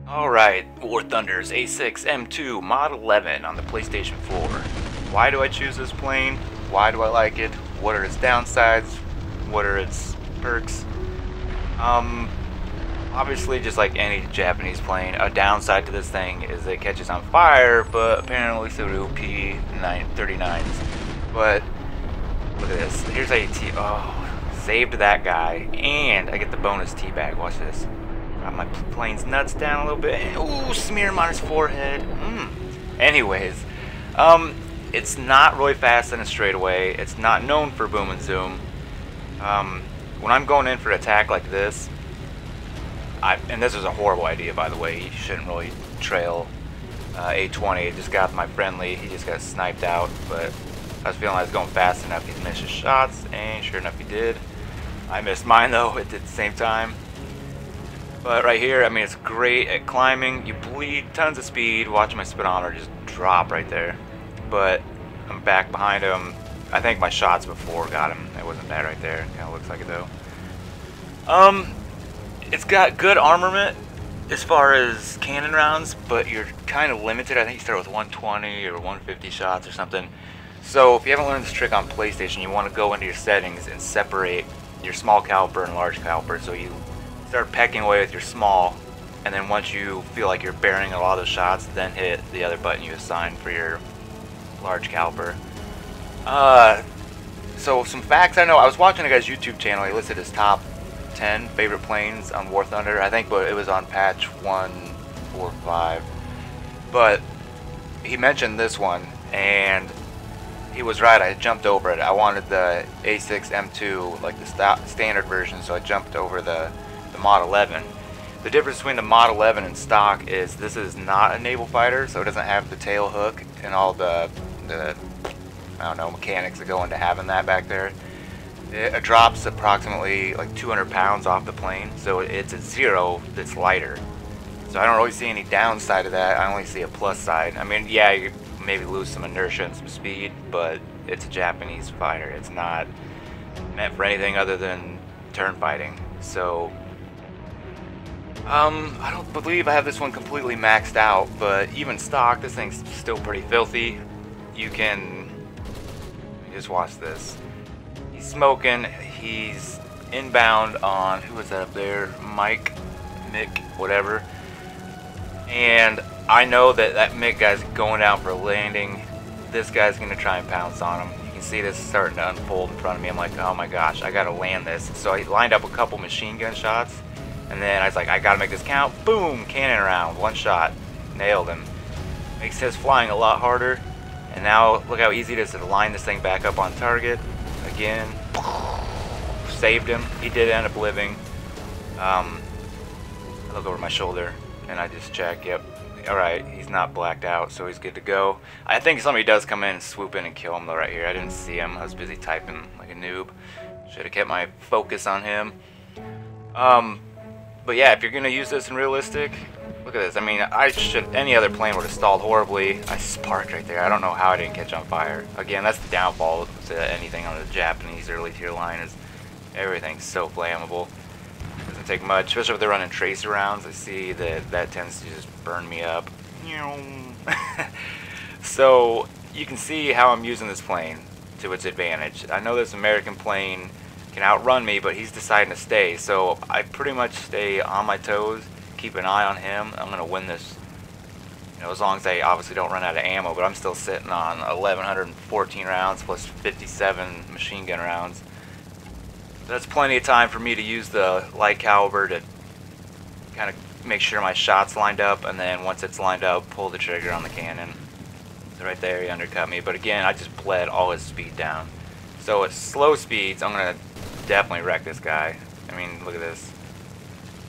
Alright, War Thunder's A6M2 Mod 11 on the PlayStation 4. Why do I choose this plane? Why do I like it? What are its downsides? What are its perks? Obviously, just like any Japanese plane, a downside to this thing is it catches on fire, but apparently so do P-39s. But look at this. Here's how you saved that guy, and I get the bonus T-bag. Watch this. Got my plane's nuts down a little bit. Ooh, smear him on his forehead. Anyways, it's not really fast in a straightaway. It's not known for boom and zoom. When I'm going in for an attack like this, and this is a horrible idea, by the way. You shouldn't really trail A20. Just got my friendly. He just got sniped out, but I was feeling I was going fast enough. He'd miss his shots, and sure enough, he did. I missed mine though at the same time. But right here, I mean, it's great at climbing. You bleed tons of speed. Watch my speedometer just drop right there. But I'm back behind him. I think my shots before got him. It wasn't bad right there. Kind of looks like it though. It's got good armament as far as cannon rounds, but you're kind of limited. I think you start with 120 or 150 shots or something. So if you haven't learned this trick on PlayStation, you want to go into your settings and separate your small caliber and large caliber. So you start pecking away with your small, and then once you feel like you're bearing a lot of those shots, then hit the other button you assigned for your large caliber. So some facts I know. I was watching a guy's YouTube channel. He listed his top 10 favorite planes on War Thunder. I think but it was on patch 145. But he mentioned this one, and he was right. I jumped over it. I wanted the A6M2, like the standard version, so I jumped over the Mod 11. The difference between the Mod 11 and stock is this is not a naval fighter, so it doesn't have the tail hook and all the I don't know, mechanics that go into having that back there. It drops approximately like 200 pounds off the plane, so it's a zero that's lighter. So I don't really see any downside to that. I only see a plus side. I mean, yeah, you could maybe lose some inertia and some speed, but it's a Japanese fighter. It's not meant for anything other than turn fighting. So I don't believe I have this one completely maxed out, but even stock, this thing's still pretty filthy. You can just watch this. He's smoking. He's inbound on, who is that up there? Mick, whatever. And I know that Mick guy's going down for a landing. This guy's going to try and pounce on him. You can see this starting to unfold in front of me. I'm like, oh my gosh, I got to land this. So I lined up a couple machine gun shots, and then I was like, I got to make this count. Boom, cannon round, one shot. Nailed him. Makes his flying a lot harder. And now look how easy it is to line this thing back up on target. Again, saved him. He did end up living. I look over my shoulder and I just check. Yep. Alright, he's not blacked out, so he's good to go. I think somebody does come in and swoop in and kill him though right here. I didn't see him. I was busy typing like a noob. Should have kept my focus on him. But yeah, if you're gonna use this in realistic, look at this. I mean, any other plane would have stalled horribly. I sparked right there. I don't know how I didn't catch on fire. Again, that's the downfall to anything on the Japanese early tier line, is everything's so flammable. Doesn't take much, especially if they're running tracer rounds. I see that tends to just burn me up. So you can see how I'm using this plane to its advantage. I know this American plane can outrun me, but he's deciding to stay. So I pretty much stay on my toes, keep an eye on him. I'm gonna win this, as long as I obviously don't run out of ammo. But I'm still sitting on 1,114 rounds plus 57 machine gun rounds. That's plenty of time for me to use the light caliber to kind of make sure my shot's lined up, and then once it's lined up, pull the trigger on the cannon. So right there, he undercut me. But again, I just bled all his speed down. So at slow speeds, I'm gonna definitely wreck this guy. I mean, look at this.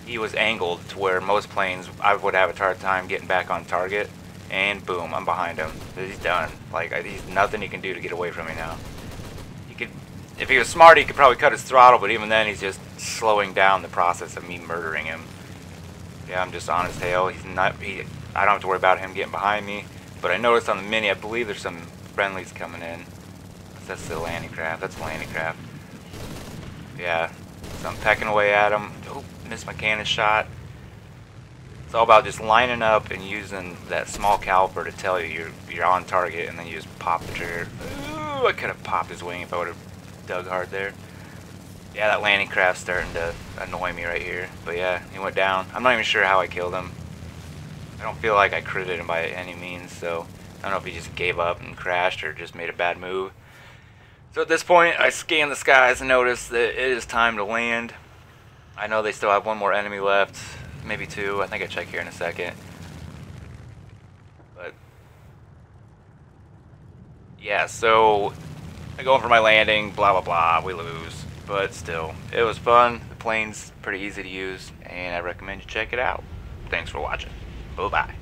He was angled to where most planes, I would have a hard time getting back on target, and boom, I'm behind him. He's done. Like, he's nothing he can do to get away from me now. He could, if he was smart, he could probably cut his throttle, but even then, he's just slowing down the process of me murdering him. Yeah, I'm just on his tail. He's not. I don't have to worry about him getting behind me. But I noticed on the mini, I believe there's some friendlies coming in. That's the landing craft. That's the landing craft. Yeah. So I'm pecking away at him. Oh, missed my cannon shot. It's all about just lining up and using that small caliper to tell you you're on target, and then you just pop the trigger. Ooh, I could have popped his wing if I would have dug hard there. Yeah, that landing craft's starting to annoy me right here. But yeah, he went down. I'm not even sure how I killed him. I don't feel like I critted him by any means, so I don't know if he just gave up and crashed or just made a bad move. So at this point, I scan the skies and notice that it is time to land. I know they still have one more enemy left, maybe two. I think I'll check here in a second. But yeah, so I go in for my landing, blah blah blah, we lose. But still, it was fun. The plane's pretty easy to use, and I recommend you check it out. Thanks for watching. Bye-bye.